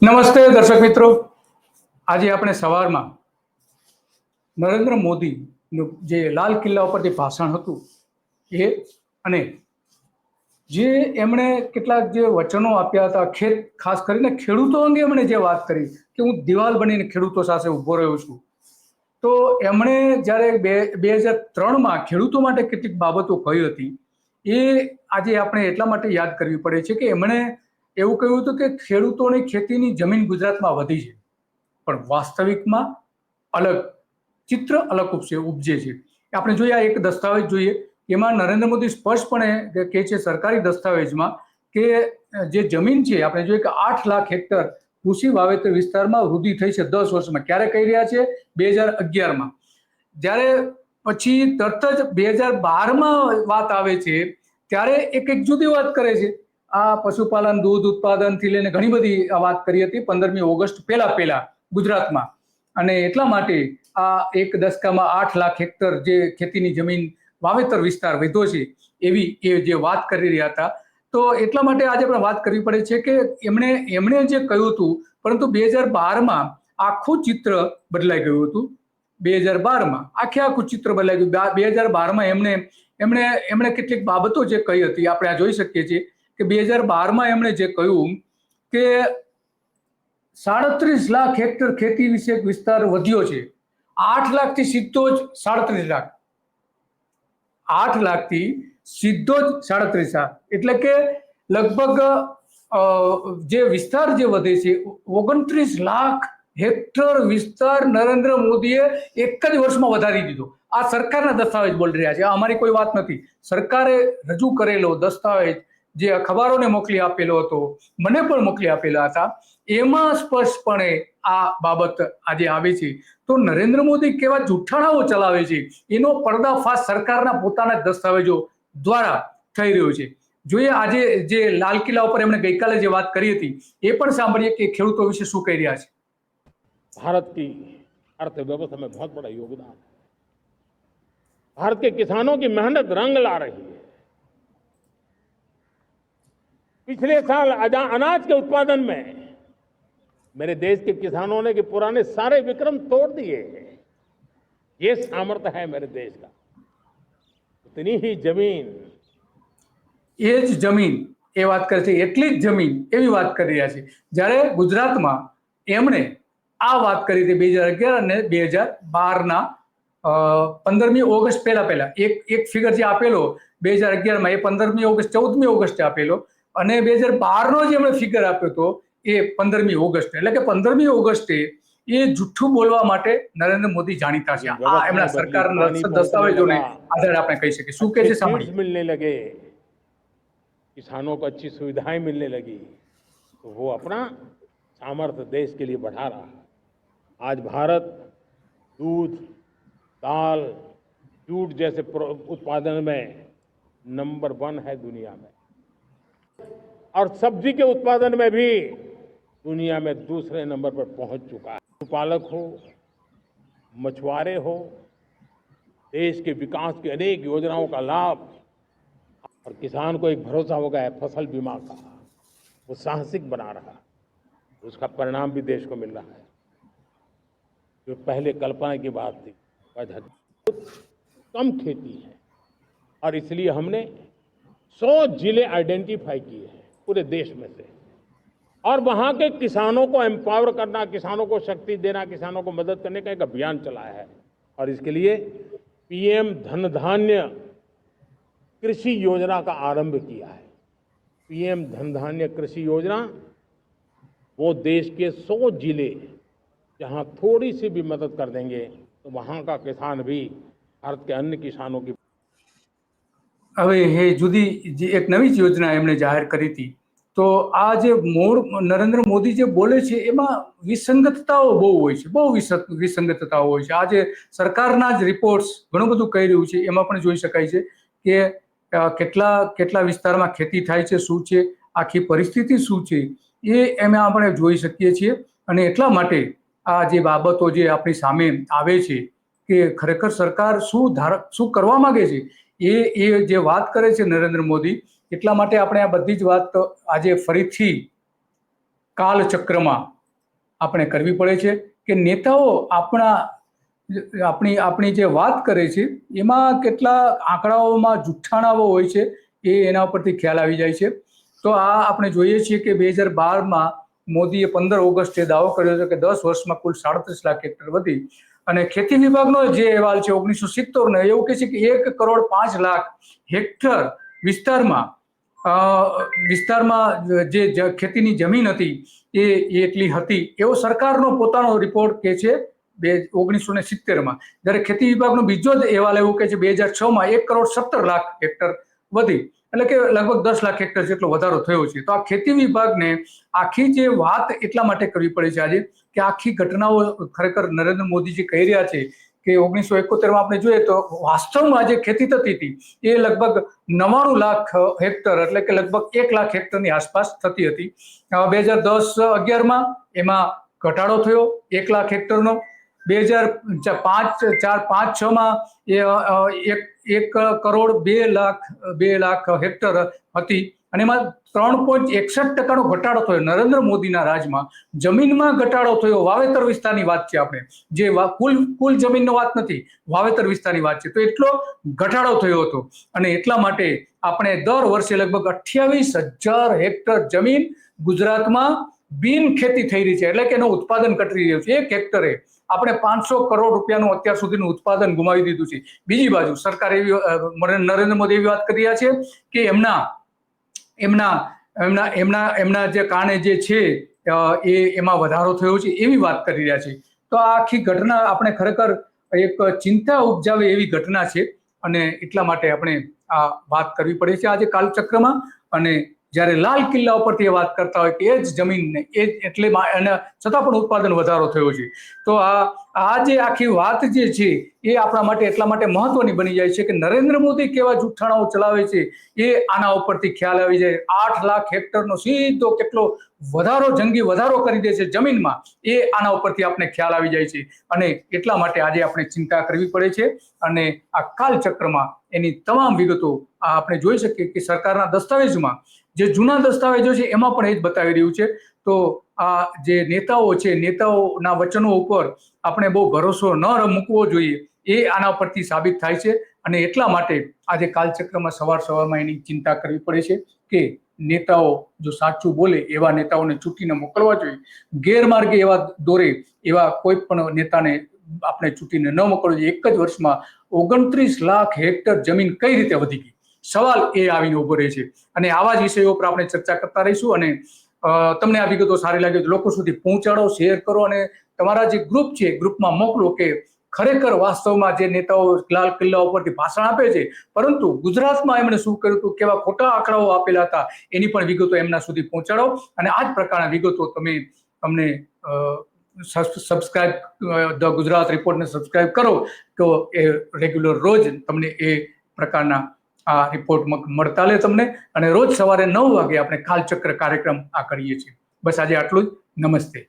નમસ્તે દર્શક મિત્રો, આજે આપણે સવારમાં નરેન્દ્ર મોદીનું જે લાલ કિલ્લા ઉપરથી ભાષણ હતું એ અને જે એમણે કેટલાક જે વચનો આપ્યા હતા, ખાસ કરીને ખેડૂતો અંગે એમણે જે વાત કરી કે હું દિવાલ બનીને ખેડૂતો સાથે ઊભો રહ્યો છું, તો એમણે જ્યારે 2003માં ખેડૂતો માટે કેટલીક બાબતો કહી હતી એ આજે આપણે એટલા માટે યાદ કરવી પડે છે કે એમણે એવું કહ્યું હતું કે ખેડૂતોની ખેતીની જમીન ગુજરાતમાં વધી છે, પણ વાસ્તવિકમાં અલગ ચિત્ર અલગ ઉપજે છે. આપણે જોઈએ આ એક દસ્તાવેજ જોઈએ, એમાં નરેન્દ્ર મોદી સ્પષ્ટપણે કહે છે સરકારી દસ્તાવેજમાં કે જે જમીન છે આપણે જોઈએ કે 8 લાખ હેક્ટર કૃષિ વાવેતર વિસ્તારમાં વૃદ્ધિ થઈ છે 10 વર્ષમાં. ક્યારે કહી રહ્યા છે? 2011માં. જ્યારે પછી તરત જ 2012માં વાત આવે છે ત્યારે એક જુદી વાત કરે છે. આ પશુપાલન, દૂધ ઉત્પાદનથી લઈને ઘણી બધી વાત કરી હતી 15મી ઓગસ્ટ પહેલા ગુજરાતમાં, અને એટલા માટે આ એક દશકામાં 8 લાખ હેક્ટર જે ખેતીની જમીન વાવેતર વિસ્તાર વધ્યો છે એવી એ જે વાત કરી રહ્યા હતા. તો એટલા માટે આજે આપણે વાત કરવી પડે છે કે એમણે જે કહ્યું હતું, પરંતુ 2012માં આખું ચિત્ર બદલાઈ ગયું હતું. 2012માં આખું ચિત્ર બદલાઈ ગયું. 2012માં એમણે કેટલીક બાબતો જે કહી હતી આપણે આ જોઈ શકીએ છીએ કે 2012માં એમણે જે કહ્યું કે 37 લાખ હેક્ટર ખેતી વિશે વિસ્તાર વધ્યો છે. 8 લાખથી સીધો જ 37 લાખ, 8 લાખથી સીધો જ 37 લાખ, એટલે કે લગભગ જે વિસ્તાર જે વધે છે 29 લાખ હેક્ટર વિસ્તાર નરેન્દ્ર મોદીએ એક જ વર્ષમાં વધારી દીધો. આ સરકારના દસ્તાવેજ બોલી રહ્યા છે, અમારી કોઈ વાત નથી. સરકારે રજૂ કરેલો દસ્તાવેજ જે અખબારોને મોકલી આપેલો હતો, મને પણ મોકલી આપેલા હતા, એમાં સ્પષ્ટપણે આ બાબત આજે આવી છે. તો નરેન્દ્ર મોદી કેવા જૂઠાણાઓ ચલાવે છે એનો પર્દાફાશ સરકારના પોતાના દસ્તાવેજો દ્વારા થઈ રહ્યો છે. જોઈએ આજે જે લાલ કિલ્લા ઉપર એમણે ગઈકાલે જે વાત કરી હતી એ પણ સાંભળીએ કે ખેડૂતો વિશે શું કહી રહ્યા છે. भारत की अर्थव्यवस्था में बहुत बड़ा योगदान है. भारत के किसानों की मेहनत रंग ला रही है. पिछले साल अनाज के उत्पादन में मेरे देश के किसानों ने कि पुराने सारे विक्रम तोड़ दिए हैं. ये सामर्थ्य है मेरे देश का. इतनी ही जमीन, એ જ જમીન એ વાત કરે છે, એટલી જ જમીન એવી વાત કરી રહ્યા છે. જ્યારે ગુજરાતમાં એમણે આ વાત કરી હતી 2011 અને 2012ના 15મી ઓગસ્ટ પહેલા એક ફિગર જે આપેલો 2011માં એ 15મી ઓગસ્ટ 14મી ઓગસ્ટે આપેલો, અને 2012નો જે એમણે ફિગર આપ્યો હતો એ 15મી ઓગસ્ટ, એટલે કે 15મી ઓગસ્ટે એ જુઠ્ઠું બોલવા માટે નરેન્દ્ર મોદી જાણીતા છે. આ એમના સરકારના દસ્તાવેજોને આધારે આપણે કહી શકીએ. શું કહે છે સાંભળીએ. मिलने लगे, किसानों को अच्छी सुविधाएं मिलने लगी, तो वो अपना सामर्थ्य देश के लिए बढ़ा रहा है. आज भारत दूध, दाल, जूट जैसे उत्पादन में नंबर 1 है दुनिया में, और सब्जी के उत्पादन में भी दुनिया में दूसरे नंबर पर पहुंच चुका है. पशुपालक हो, मछुआरे हो, देश के विकास की अनेक योजनाओं का लाभ, और किसान को एक भरोसा हो गया है फसल बीमा का, वो साहसिक बना रहा है. उसका परिणाम भी देश को मिल रहा है. जो पहले कल्पना की बात थी, कम खेती है, और इसलिए हमने 100 जिले आइडेंटिफाई किए हैं पूरे देश में से, और वहां के किसानों को एम्पावर करना, किसानों को शक्ति देना, किसानों को मदद करने का एक अभियान चलाया है. और इसके लिए पीएम धन धान्य कृषि योजना का आरंभ किया है. पीएम धन धान्य कृषि योजना वो देश के 100 जिले जहां थोड़ी सी भी मदद कर देंगे तो वहां का किसान भी भारत के अन्य किसानों की. હવે એ જુદી જે એક નવી જ યોજના એમણે જાહેર કરી હતી, તો આ જે મૂળ નરેન્દ્ર મોદી જે બોલે છે એમાં વિસંગતતાઓ બહુ હોય છે, બહુ વિસંગતતાઓ હોય છે. આ જે સરકારના જ રિપોર્ટ્સ ઘણું બધું કહી રહ્યું છે, એમાં પણ જોઈ શકાય છે કે કેટલા વિસ્તારમાં ખેતી થાય છે, શું છે આખી પરિસ્થિતિ શું છે એ એમાં આપણે જોઈ શકીએ છીએ. અને એટલા માટે આ જે બાબતો જે આપણી સામે આવે છે કે ખરેખર સરકાર શું કરવા માંગે છે એ જે વાત કરે છે નરેન્દ્ર મોદી, એટલા માટે આપણે આ બધી જ વાત આજે ફરીથી કાલચક્રમાં આપણે કરવી પડે છે કે નેતાઓ આપણી જે વાત કરે છે એમાં કેટલા આંકડાઓમાં જુઠ્ઠાણાઓ હોય છે એ એના ઉપરથી ખ્યાલ આવી જાય છે. તો આ આપણે જોઈએ છીએ કે 2012માં મોદીએ 15 ઓગસ્ટે દાવો કર્યો હતો કે 10 વર્ષમાં કુલ 37 લાખ હેક્ટર વધી, અને ખેતી વિભાગનો જે અહેવાલ છે 1970 એવું કહે છે કે 1 કરોડ 5 લાખ હેક્ટર વિસ્તારમાં જે ખેતીની જમીન હતી એ એટલી હતી એવો સરકારનો પોતાનો રિપોર્ટ કહે છે 1970માં. જ્યારે ખેતી વિભાગનો બીજો જ અહેવાલ એવું કહે છે 2006માં 1 કરોડ 17 લાખ હેક્ટર વધી, એટલે કે લગભગ 10 લાખ હેક્ટર જેટલો વધારો થયો છે. તો આ ખેતી વિભાગને આખી જે વાત એટલા માટે કરવી પડે છે આજે કે આખી ઘટનાઓ ખરેખર નરેન્દ્ર મોદીજી કહી રહ્યા છે કે 1971માં આપણે જોઈએ તો વાસ્તવમાં જે ખેતી થતી હતી એ લગભગ 99 લાખ હેક્ટર એટલે કે લગભગ 1 લાખ હેક્ટરની આસપાસ થતી હતી. 2010-11માં એમાં ઘટાડો થયો 1 લાખ હેક્ટરનો. 2005-6માં એ 1 કરોડ 2 લાખ હેક્ટર હતી અને એમાં 3.61% ઘટાડો થયો. નરેન્દ્ર મોદીના રાજમાં જમીનમાં ઘટાડો થયો. વાવેતર વિસ્તારની વાત છે, આપણે જે કુલ જમીનનો વાત નથી, વાવેતર વિસ્તારની વાત છે. તો એટલો ઘટાડો થયો હતો અને એટલા માટે આપણે દર વર્ષે લગભગ 28,000 હેક્ટર જમીન ગુજરાતમાં બિન ખેતી થઈ રહી છે, એટલે કે એનું ઉત્પાદન ઘટી રહ્યું છે. 1 હેક્ટરે આપણે 500 કરોડ રૂપિયાનું અત્યાર સુધીનું ઉત્પાદન ગુમાવી દીધું છે. બીજી બાજુ સરકાર નરેન્દ્ર મોદી એવી વાત કરી રહ્યા છે કે એમના જે કારણે જે છે એમાં વધારો થયો છે એવી વાત કરી રહ્યા છે. તો આ આખી ઘટના આપણે ખરેખર એક ચિંતા ઉપજાવે એવી ઘટના છે અને એટલા માટે આપણે આ વાત કરવી પડે છે આજે કાલચક્રમાં. અને જ્યારે લાલ કિલ્લા ઉપરથી વાત કરતા હોય કે એ જ જમીનને એટલે છતાં પણ ઉત્પાદન વધારો થયો છે. તો આ જે આખી વાત જે છે એ આપણા માટે એટલા માટે મહત્વની બની જાય છે કે નરેન્દ્ર મોદી કેવા જુઠ્ઠાણાઓ ચલાવે છે એ આના ઉપરથી ખ્યાલ આવી જાય. 8 લાખ હેક્ટરનો સીધો કેટલો જંગી વધારો કરી દે છે જમીનમાં, એ આના ઉપરથી આપણે ખ્યાલ આવી જાય છે. અને એટલા માટે આજે આપણે ચિંતા કરવી પડે છે અને આ કાલચક્રમાં એની તમામ વિગતો આપણે જોઈ શકીએ કે સરકારના દસ્તાવેજમાં જે જૂના દસ્તાવેજો છે એમાં પણ એ જ બતાવી રહ્યું છે. તો આ જે નેતાઓ છે નેતાઓના વચનો ઉપર આપણે બહુ ભરોસો ન મૂકવો જોઈએ એ આના પરથી સાબિત થાય છે. અને એટલા માટે આજે કાલચક્રમાં સવારમાં એની ચિંતા કરવી પડે છે કે નેતાઓ જો સાચું બોલે એવા નેતાઓને ચૂંટીને મોકલવા જોઈએ. ગેરમાર્ગે એવા દોરે એવા કોઈ પણ નેતાને આપણે ચૂંટીને ન મોકલવો જોઈએ. 1 જ વર્ષમાં 29 લાખ હેક્ટર જમીન કઈ રીતે વધી ગઈ, સવાલ એ આવીને ઉભો રહે છે. અને આવા જ વિષયો ઉપર આપણે ચર્ચા કરતા રહીશું. અને તમને આ વિગતો સારી લાગે તો લોકો સુધી પહોંચાડો, શેર કરો અને તમારા જે ગ્રુપ છે ગ્રુપમાં મોકલો કે ખરેખર વાસ્તવમાં જે નેતાઓ લાલ કિલ્લા ઉપરથી ભાષણ આપે છે પરંતુ ગુજરાતમાં એમણે શું કર્યું હતું, કેવા ખોટા આંકડાઓ આપેલા હતા એની પણ વિગતો એમના સુધી પહોંચાડો. અને આ જ પ્રકારના વિગતો તમને સબસ્ક્રાઇબ ધ ગુજરાત રિપોર્ટને સબસ્ક્રાઇબ કરો તો એ રેગ્યુલર રોજ તમને એ પ્રકારના આ રિપોર્ટ મળતા રહે તમને. અને રોજ સવારે 9 વાગે આપણે કાલચક્ર કાર્યક્રમ આ કરીએ છીએ. બસ આજે આટલું જ. નમસ્તે.